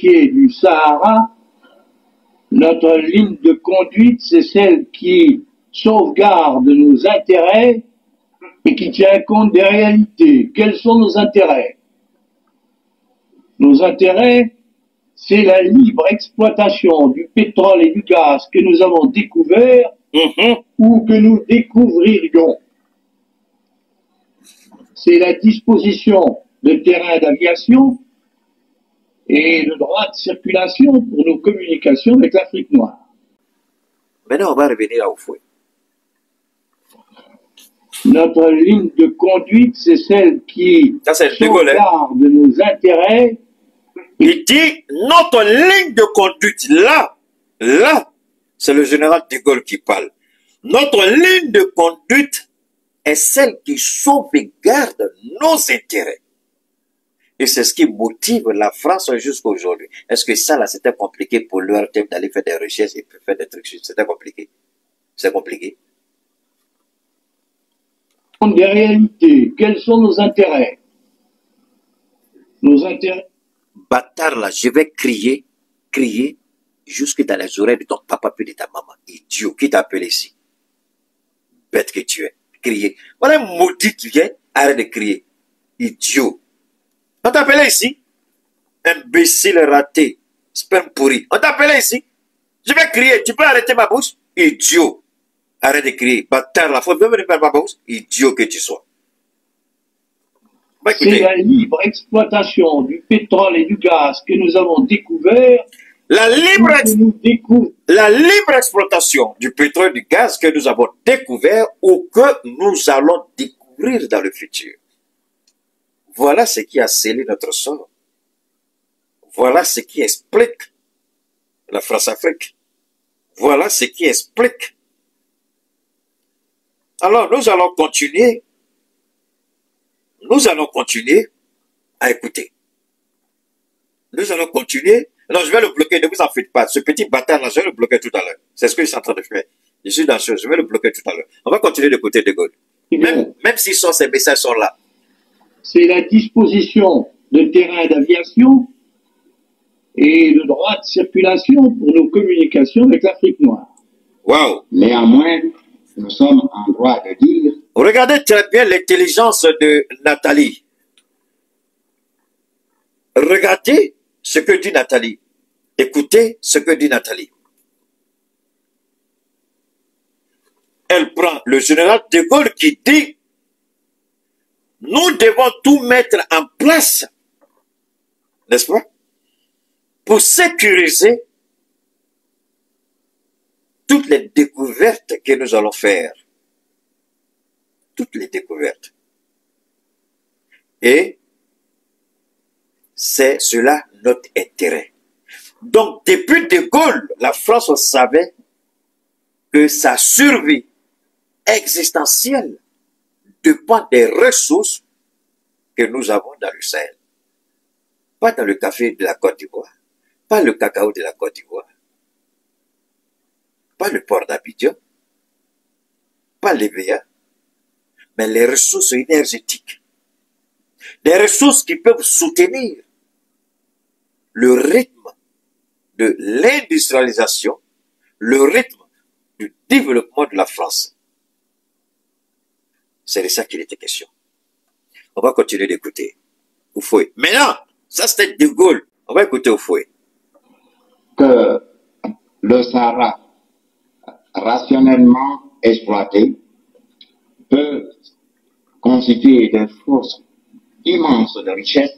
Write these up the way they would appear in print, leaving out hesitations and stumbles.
dossier du Sahara, notre ligne de conduite, c'est celle qui sauvegarde nos intérêts et qui tient compte des réalités. Quels sont nos intérêts? Nos intérêts, c'est la libre exploitation du pétrole et du gaz que nous avons découvert ou que nous découvririons. C'est la disposition de terrains d'aviation et de droits de circulation pour nos communications avec l'Afrique noire. Maintenant, on va revenir au fouet. Notre ligne de conduite, c'est celle qui sauvegarde nos intérêts. Il dit, notre ligne de conduite, là, c'est le général de Gaulle qui parle. Notre ligne de conduite est celle qui sauvegarde nos intérêts. Et c'est ce qui motive la France jusqu'à aujourd'hui. Est-ce que ça, là, c'était compliqué pour leur d'aller faire des recherches et faire des trucs? C'était compliqué. C'est compliqué. Des réalités. Quels sont nos intérêts? Nos intérêts. Bâtard, là, je vais crier jusque dans les oreilles de ton papa puis de ta maman. Idiot, qui t'a appelé ici? Bête que tu es. Crier. Voilà un maudit qui vient, arrête de crier. Idiot. On t'a appelé ici? Imbécile raté. Sperme pourri. On t'a appelé ici? Je vais crier. Tu peux arrêter ma bouche? Idiot. Arrête de crier. Bâtard, la faut venir faire ma bouche. Idiot que tu sois. C'est la libre exploitation du pétrole et du gaz que nous avons découvert. La libre exploitation du pétrole et du gaz que nous avons découvert ou que nous allons découvrir dans le futur. Voilà ce qui a scellé notre sort. Voilà ce qui explique la France-Afrique. Voilà ce qui explique. Alors, nous allons continuer à écouter. Nous allons continuer. Non, je vais le bloquer, ne vous en faites pas. Ce petit bâtard-là, je vais le bloquer tout à l'heure. C'est ce que je suis en train de faire. Je suis dans ce chose, je vais le bloquer tout à l'heure. On va continuer d'écouter De Gaulle. Même si ces messages sont là. C'est la disposition de terrains d'aviation et de droits de circulation pour nos communications avec l'Afrique noire. Waouh! Néanmoins, nous sommes en droit de dire... Regardez très bien l'intelligence de Nathalie. Regardez ce que dit Nathalie. Écoutez ce que dit Nathalie. Elle prend le général de Gaulle qui dit « Nous devons tout mettre en place, n'est-ce pas, pour sécuriser toutes les découvertes que nous allons faire. » Toutes les découvertes. Et c'est cela notre intérêt. Donc, depuis De Gaulle, la France savait que sa survie existentielle dépend des ressources que nous avons dans le Sahel. Pas dans le café de la Côte d'Ivoire, pas le cacao de la Côte d'Ivoire, pas le port d'Abidjan, pas l'EVA, mais les ressources énergétiques. Des ressources qui peuvent soutenir le rythme de l'industrialisation, le rythme du développement de la France. C'est de ça qu'il était question. On va continuer d'écouter Houphouët. Maintenant, ça c'était De Gaulle. On va écouter Houphouët. Que le Sahara, rationnellement exploité, peut constituer des sources immenses de richesse.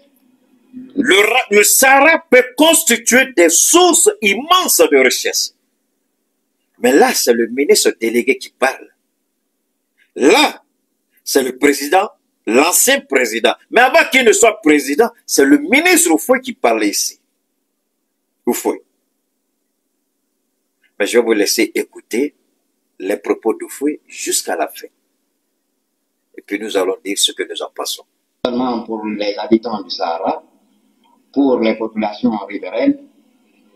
Le Sahara peut constituer des sources immenses de richesse. Mais là, c'est le ministre délégué qui parle. Là, c'est le président, l'ancien président. Mais avant qu'il ne soit président, c'est le ministre Houphouët qui parle ici. Houphouët. Mais je vais vous laisser écouter les propos d'Houphouët jusqu'à la fin. Et puis nous allons dire ce que nous en pensons. Seulement pour les habitants du Sahara, pour les populations riveraines,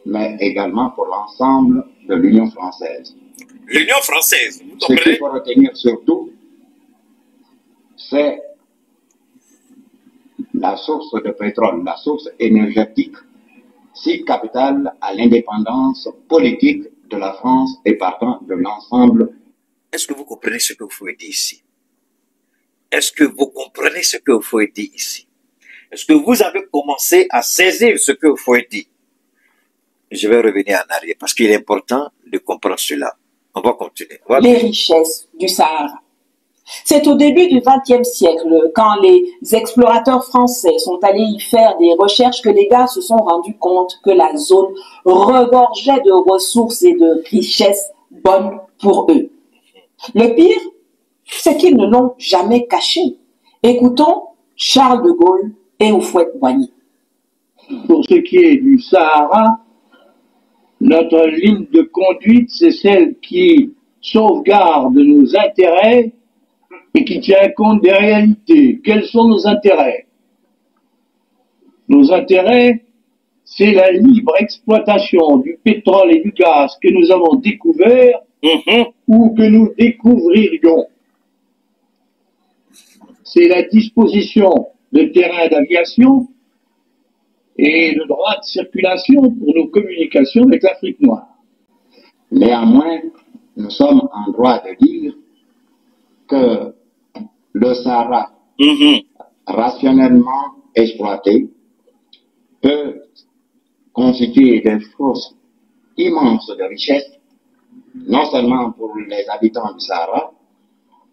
mais également pour l'ensemble de l'Union française. L'Union française, vous comprenez? Ce qu'il faut retenir surtout, c'est la source de pétrole, la source énergétique si capitale à l'indépendance politique de la France et partant de l'ensemble. Est-ce que vous comprenez ce que vous dit ici? Est-ce que vous comprenez ce que vous dit ici? Est-ce que vous avez commencé à saisir ce que vous dit? Je vais revenir en arrière parce qu'il est important de comprendre cela. On va continuer. Voilà. Les richesses du Sahara. C'est au début du XXe siècle, quand les explorateurs français sont allés y faire des recherches, que les gars se sont rendus compte que la zone regorgeait de ressources et de richesses bonnes pour eux. Le pire, c'est qu'ils ne l'ont jamais caché. Écoutons Charles de Gaulle et Houphouët-Boigny. Pour ce qui est du Sahara, notre ligne de conduite, c'est celle qui sauvegarde nos intérêts et qui tient compte des réalités. Quels sont nos intérêts? Nos intérêts, c'est la libre exploitation du pétrole et du gaz que nous avons découvert ou que nous découvririons. C'est la disposition de terrains d'aviation et de droits de circulation pour nos communications avec l'Afrique noire. Néanmoins, nous sommes en droit de dire que le Sahara, rationnellement exploité, peut constituer des sources immenses de richesse, non seulement pour les habitants du Sahara,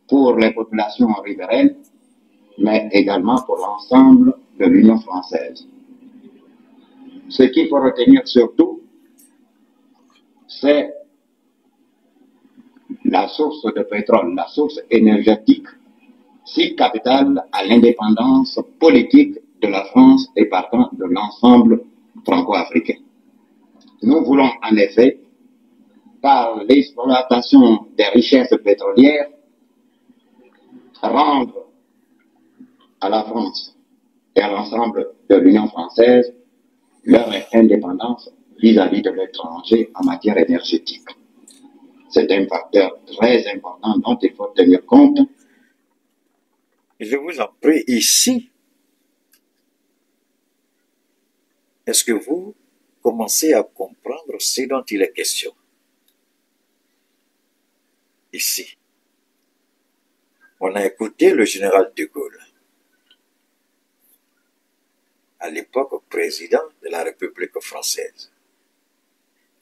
pour les populations riveraines, mais également pour l'ensemble de l'Union française. Ce qu'il faut retenir surtout, c'est la source de pétrole, la source énergétique, si capitale à l'indépendance politique de la France et partant de l'ensemble franco-africain. Nous voulons en effet, par l'exploitation des richesses pétrolières, rendre à la France et à l'ensemble de l'Union française leur indépendance vis-à-vis de l'étranger en matière énergétique. C'est un facteur très important dont il faut tenir compte. Je vous en prie, ici, est-ce que vous commencez à comprendre ce dont il est question? Ici, on a écouté le général de Gaulle, à l'époque président de la République française.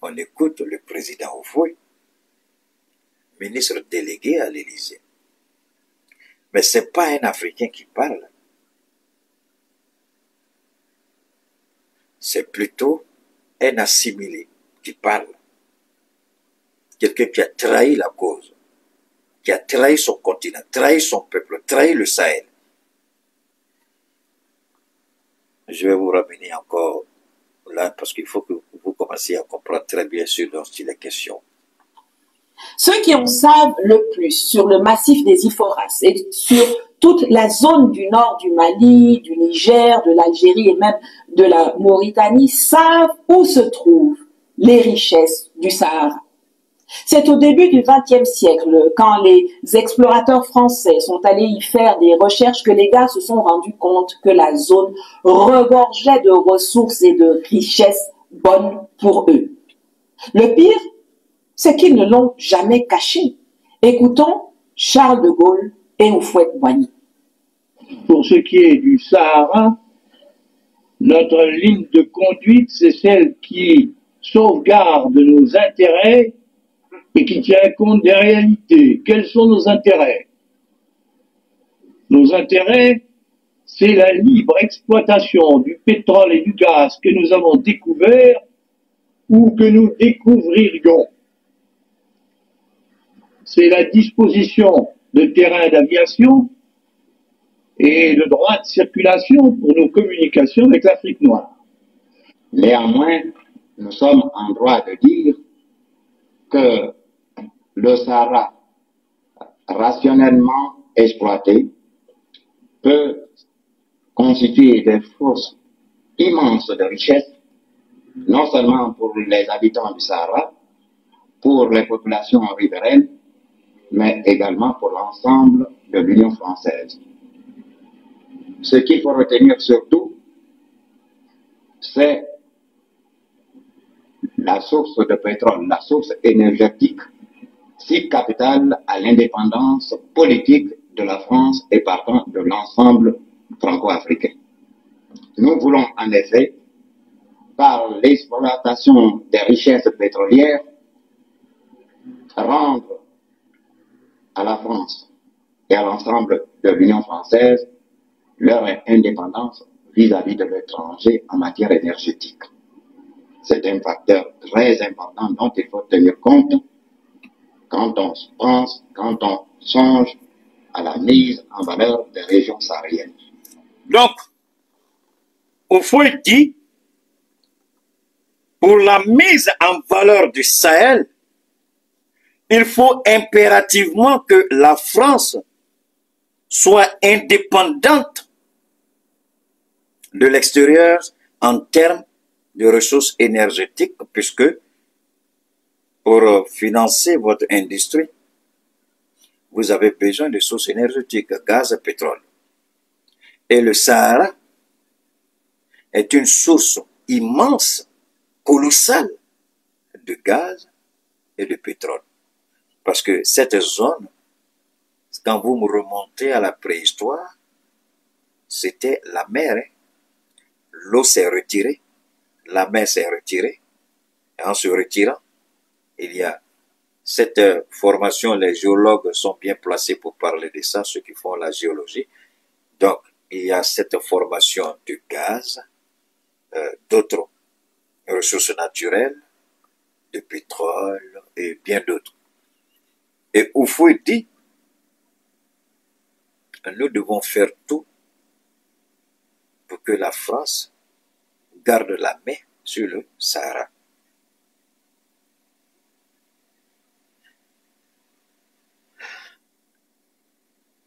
On écoute le président Houphouët, ministre délégué à l'Élysée. Mais ce n'est pas un Africain qui parle. C'est plutôt un assimilé qui parle. Quelqu'un qui a trahi la cause, qui a trahi son continent, trahi son peuple, trahi le Sahel. Je vais vous ramener encore là parce qu'il faut que vous commenciez à comprendre très bien ce dont il est question. Ceux qui en savent le plus sur le massif des Iphoras et sur toute la zone du nord du Mali, du Niger, de l'Algérie et même de la Mauritanie savent où se trouvent les richesses du Sahara. C'est au début du XXe siècle, quand les explorateurs français sont allés y faire des recherches, que les gars se sont rendus compte que la zone regorgeait de ressources et de richesses bonnes pour eux. Le pire, c'est qu'ils ne l'ont jamais caché. Écoutons Charles de Gaulle et Houphouët-Boigny. Pour ce qui est du Sahara, notre ligne de conduite, c'est celle qui sauvegarde nos intérêts et qui tient compte des réalités. Quels sont nos intérêts? Nos intérêts, c'est la libre exploitation du pétrole et du gaz que nous avons découvert ou que nous découvririons. C'est la disposition de terrains d'aviation et de droits de circulation pour nos communications avec l'Afrique noire. Néanmoins, nous sommes en droit de dire que le Sahara, rationnellement exploité, peut constituer des sources immenses de richesse, non seulement pour les habitants du Sahara, pour les populations riveraines, mais également pour l'ensemble de l'Union française. Ce qu'il faut retenir surtout, c'est la source de pétrole, la source énergétique, si capitale à l'indépendance politique de la France et partant de l'ensemble franco-africain. Nous voulons en effet, par l'exploitation des richesses pétrolières, rendre à la France et à l'ensemble de l'Union française leur indépendance vis-à-vis de l'étranger en matière énergétique. C'est un facteur très important dont il faut tenir compte quand on pense, quand on songe à la mise en valeur des régions sahariennes. Donc, au fond, il dit, pour la mise en valeur du Sahel, il faut impérativement que la France soit indépendante de l'extérieur en termes de ressources énergétiques, puisque pour financer votre industrie, vous avez besoin de sources énergétiques, gaz et pétrole. Et le Sahara est une source immense, colossale de gaz et de pétrole. Parce que cette zone, quand vous me remontez à la préhistoire, c'était la mer. Hein? L'eau s'est retirée, la mer s'est retirée. Et en se retirant, il y a cette formation, les géologues sont bien placés pour parler de ça, ceux qui font la géologie. Donc, il y a cette formation du gaz, d'autres ressources naturelles, de pétrole et bien d'autres. Et Houphouët dit, nous devons faire tout pour que la France garde la main sur le Sahara.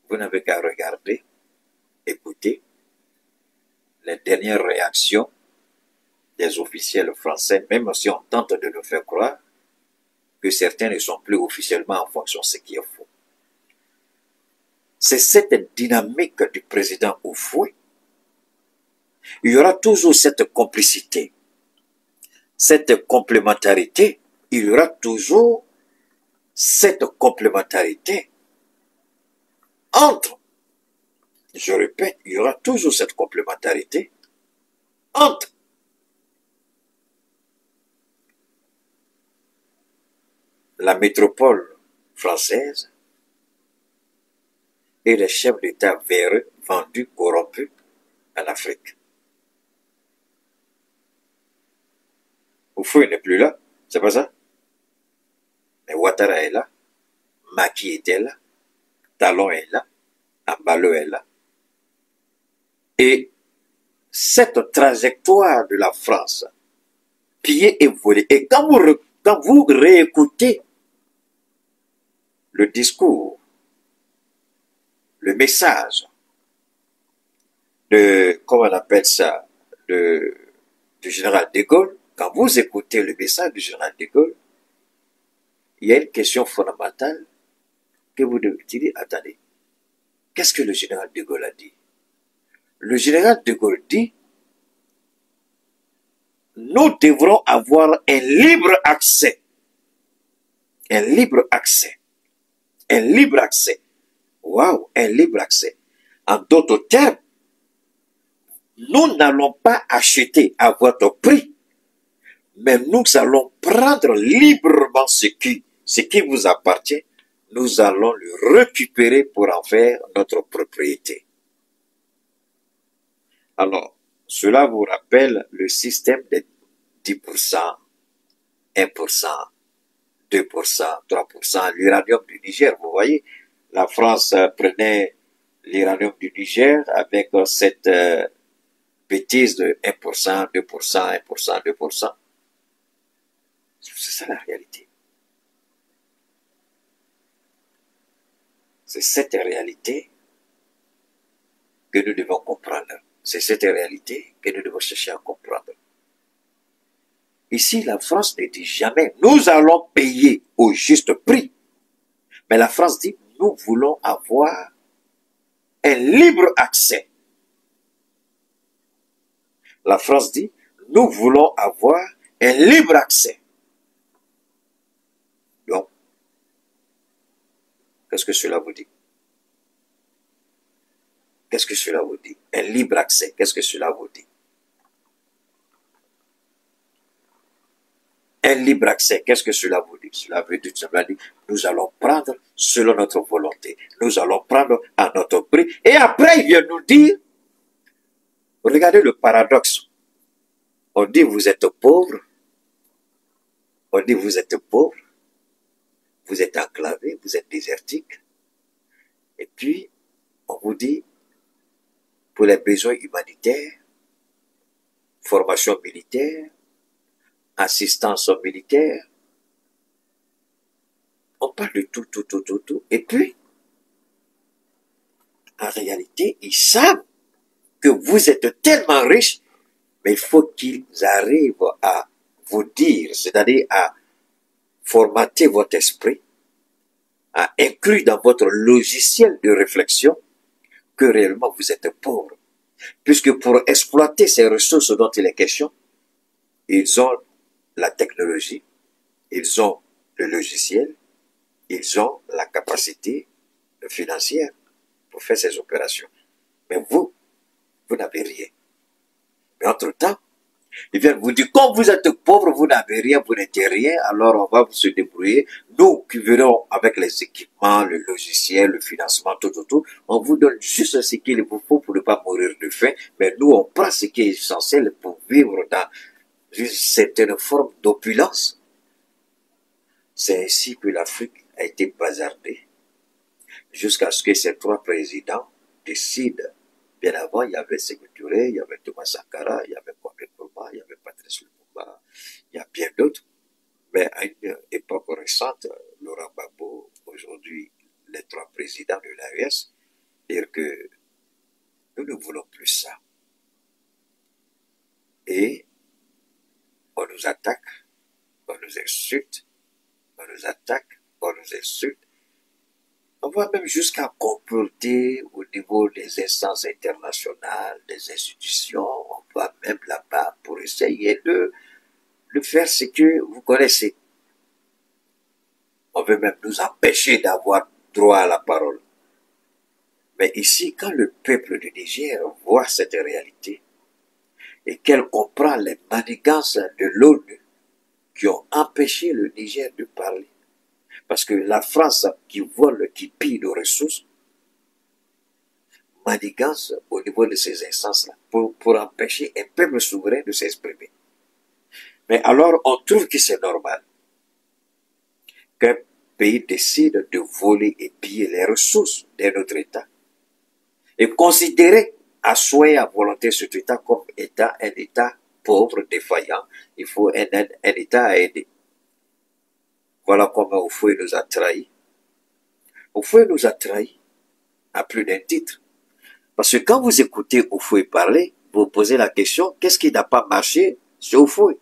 Vous n'avez qu'à regarder, écouter les dernières réactions des officiels français, même si on tente de nous faire croire que certains ne sont plus officiellement en fonction, ce qui est faux. C'est cette dynamique du président Houphouët. Il y aura toujours cette complicité, cette complémentarité. Il y aura toujours cette complémentarité entre, je répète, il y aura toujours cette complémentarité entre la métropole française et les chefs d'État véreux, vendus, corrompus en Afrique. Houphouët n'est plus là, c'est pas ça? Mais Ouattara est là, Macky était là, Talon est là, Ambalo est là. Et cette trajectoire de la France, pillée et volée, et quand vous réécoutez le discours, le message de, comment on appelle ça, du général de Gaulle, quand vous écoutez le message du général de Gaulle, il y a une question fondamentale que vous devez dire, attendez, qu'est-ce que le général de Gaulle a dit? Le général de Gaulle dit, nous devrons avoir un libre accès. Un libre accès. Un libre accès. Waouh, un libre accès. En d'autres termes, nous n'allons pas acheter à votre prix, mais nous allons prendre librement ce qui vous appartient. Nous allons le récupérer pour en faire notre propriété. Alors, cela vous rappelle le système des 10%, 1%, 2%, 3%, l'uranium du Niger. Vous voyez, la France prenait l'uranium du Niger avec cette bêtise de 1%, 2%, 1%, 2%. C'est ça la réalité. C'est cette réalité que nous devons comprendre. C'est cette réalité que nous devons chercher à comprendre. Ici, la France ne dit jamais, nous allons payer au juste prix. Mais la France dit, nous voulons avoir un libre accès. La France dit, nous voulons avoir un libre accès. Qu'est-ce que cela vous dit? Qu'est-ce que cela vous dit? Un libre accès, qu'est-ce que cela vous dit? Un libre accès, qu'est-ce que cela vous dit? Cela veut dire, nous allons prendre selon notre volonté. Nous allons prendre à notre prix. Et après, il vient nous dire, regardez le paradoxe. On dit, vous êtes pauvre. On dit, vous êtes pauvre. Vous êtes enclavé, vous êtes désertique. Et puis, on vous dit, pour les besoins humanitaires, formation militaire, assistance militaire, on parle de tout. Et puis, en réalité, ils savent que vous êtes tellement riches, mais il faut qu'ils arrivent à vous dire, c'est-à-dire à formater votre esprit, à inclure dans votre logiciel de réflexion que réellement vous êtes pauvre. Puisque pour exploiter ces ressources dont il est question, ils ont la technologie, ils ont le logiciel, ils ont la capacité financière pour faire ces opérations. Mais vous n'avez rien. Mais entre-temps, ils viennent vous dire, comme vous êtes pauvre, vous n'avez rien, vous n'êtes rien, alors on va se débrouiller. Nous qui verrons avec les équipements, le logiciel, le financement, tout, on vous donne juste ce qu'il vous faut pour ne pas mourir de faim, mais nous on prend ce qui est essentiel pour vivre dans une certaine forme d'opulence. C'est ainsi que l'Afrique a été bazardée, jusqu'à ce que ces trois présidents décident. Bien avant, il y avait Sékou Touré, il y avait Thomas Sankara, il y avait Kwame Nkrumah, il y avait Patrice Lumumba, il y a bien d'autres. Mais à une époque récente, Laurent Gbagbo, aujourd'hui, les trois présidents de l'AES, dire que nous ne voulons plus ça. Et on nous attaque, on nous insulte, on nous attaque, on nous insulte. On va même jusqu'à comploter au niveau des instances internationales, des institutions, on va même là-bas pour essayer de faire ce que vous connaissez. On veut même nous empêcher d'avoir droit à la parole. Mais ici, quand le peuple du Niger voit cette réalité et qu'elle comprend les manigances de l'ONU qui ont empêché le Niger de parler, parce que la France qui vole, qui pille nos ressources, manigance au niveau de ces instances-là pour empêcher un peuple souverain de s'exprimer. Mais alors, on trouve que c'est normal qu'un pays décide de voler et piller les ressources de notre État et considérer à souhait, à volonté cet État comme état, un État pauvre, défaillant. Il faut un État à aider. Voilà comment Oufoué nous a trahis. Oufoué nous a trahis à plus d'un titre. Parce que quand vous écoutez Oufoué parler, vous vous posez la question, qu'est-ce qui n'a pas marché sur Oufoué?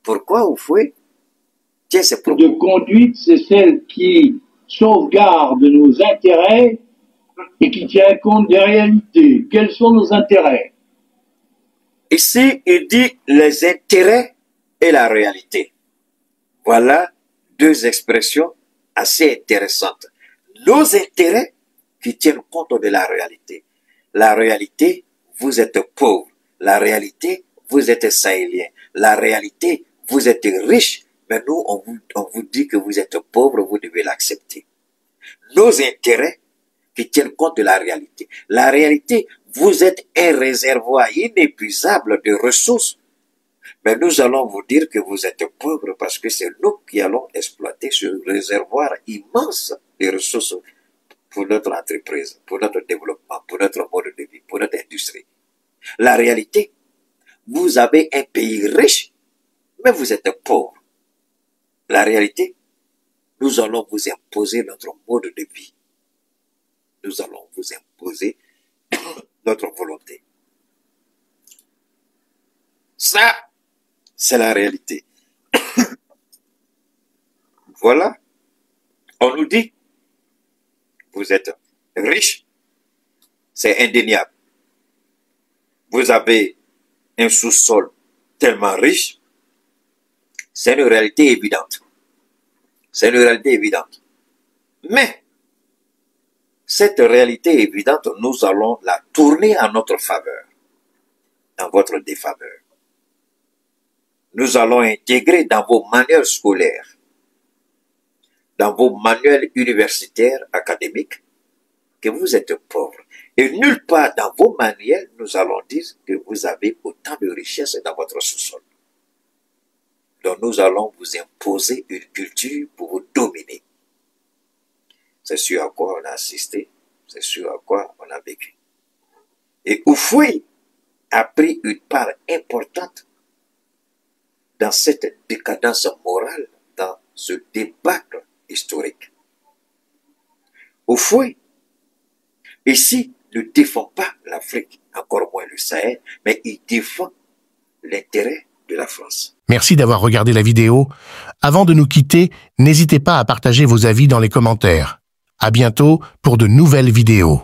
Pourquoi Oufoué tient ses propos? De conduite, c'est celle qui sauvegarde nos intérêts et qui tient compte des réalités. Quels sont nos intérêts? Ici, il dit les intérêts et la réalité. Voilà deux expressions assez intéressantes. Nos intérêts qui tiennent compte de la réalité. La réalité, vous êtes pauvre. La réalité, vous êtes sahélien. La réalité, vous êtes riche. Mais nous, on vous dit que vous êtes pauvre, vous devez l'accepter. Nos intérêts qui tiennent compte de la réalité. La réalité, vous êtes un réservoir inépuisable de ressources. Mais nous allons vous dire que vous êtes pauvres parce que c'est nous qui allons exploiter ce réservoir immense de ressources pour notre entreprise, pour notre développement, pour notre mode de vie, pour notre industrie. La réalité, vous avez un pays riche, mais vous êtes pauvre. La réalité, nous allons vous imposer notre mode de vie. Nous allons vous imposer notre volonté. Ça, c'est la réalité. Voilà. On nous dit, vous êtes riche, c'est indéniable. Vous avez un sous-sol tellement riche, c'est une réalité évidente. C'est une réalité évidente. Mais, Cette réalité évidente, nous allons la tourner en notre faveur, en votre défaveur. Nous allons intégrer dans vos manuels scolaires, dans vos manuels universitaires, académiques, que vous êtes pauvre. Et nulle part dans vos manuels, nous allons dire que vous avez autant de richesses dans votre sous-sol. Donc nous allons vous imposer une culture pour vous dominer. C'est ce à quoi on a assisté, c'est ce à quoi on a vécu. Et Houphouët a pris une part importante dans cette décadence morale, dans ce débâcle historique. Houphouët, ici, ne défend pas l'Afrique, encore moins le Sahel, mais il défend l'intérêt de la France. Merci d'avoir regardé la vidéo. Avant de nous quitter, n'hésitez pas à partager vos avis dans les commentaires. À bientôt pour de nouvelles vidéos.